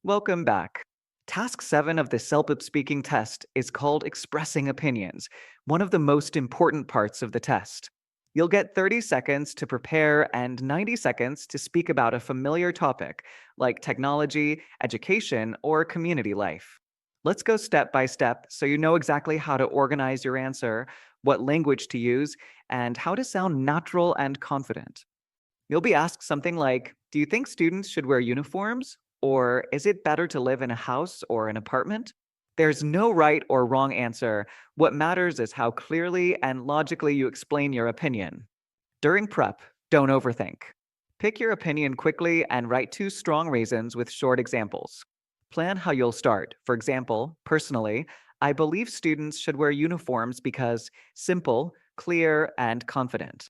Welcome back. Task 7 of the CELPIP Speaking Test is called Expressing Opinions, one of the most important parts of the test. You'll get 30 seconds to prepare and 90 seconds to speak about a familiar topic like technology, education, or community life. Let's go step by step so you know exactly how to organize your answer, what language to use, and how to sound natural and confident. You'll be asked something like, do you think students should wear uniforms? Or is it better to live in a house or an apartment? There's no right or wrong answer. What matters is how clearly and logically you explain your opinion. During prep, don't overthink. Pick your opinion quickly and write two strong reasons with short examples. Plan how you'll start. For example, personally, I believe students should wear uniforms because simple, clear, and confident.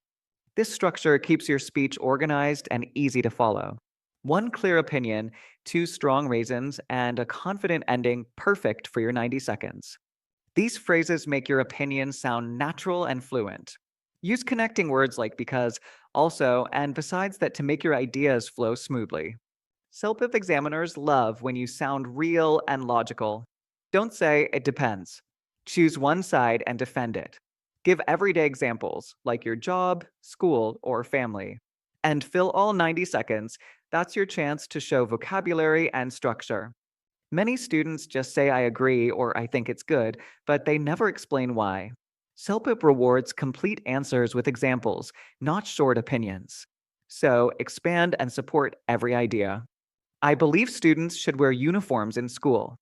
This structure keeps your speech organized and easy to follow. One clear opinion, two strong reasons, and a confident ending perfect for your 90 seconds. These phrases make your opinion sound natural and fluent. Use connecting words like because, also, and besides that to make your ideas flow smoothly. CELPIP examiners love when you sound real and logical. Don't say it depends. Choose one side and defend it. Give everyday examples like your job, school, or family. And fill all 90 seconds. That's your chance to show vocabulary and structure. Many students just say I agree or I think it's good, but they never explain why. CELPIP rewards complete answers with examples, not short opinions. So expand and support every idea. I believe students should wear uniforms in school.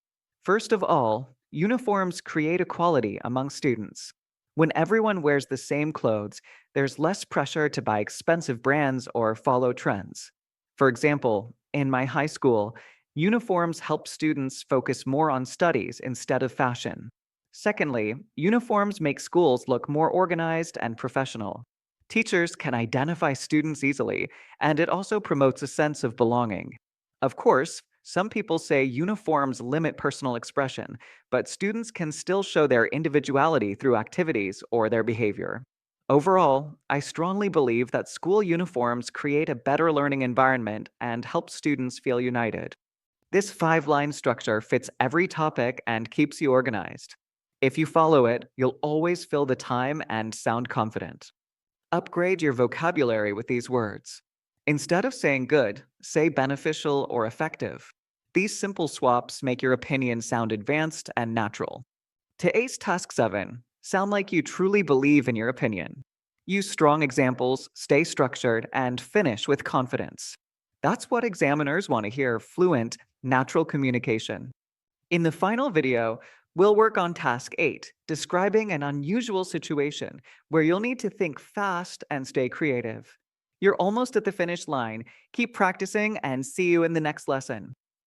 First of all, uniforms create equality among students. When everyone wears the same clothes, there's less pressure to buy expensive brands or follow trends. For example, in my high school, uniforms help students focus more on studies instead of fashion. Secondly, uniforms make schools look more organized and professional. Teachers can identify students easily, and it also promotes a sense of belonging. Of course, some people say uniforms limit personal expression, but students can still show their individuality through activities or their behavior. Overall, I strongly believe that school uniforms create a better learning environment and help students feel united. This five-line structure fits every topic and keeps you organized. If you follow it, you'll always fill the time and sound confident. Upgrade your vocabulary with these words. Instead of saying good, say beneficial or effective. These simple swaps make your opinion sound advanced and natural. To ace Task 7, sound like you truly believe in your opinion. Use strong examples, stay structured, and finish with confidence. That's what examiners want to hear: fluent, natural communication. In the final video, we'll work on Task 8, describing an unusual situation where you'll need to think fast and stay creative. You're almost at the finish line. Keep practicing and see you in the next lesson.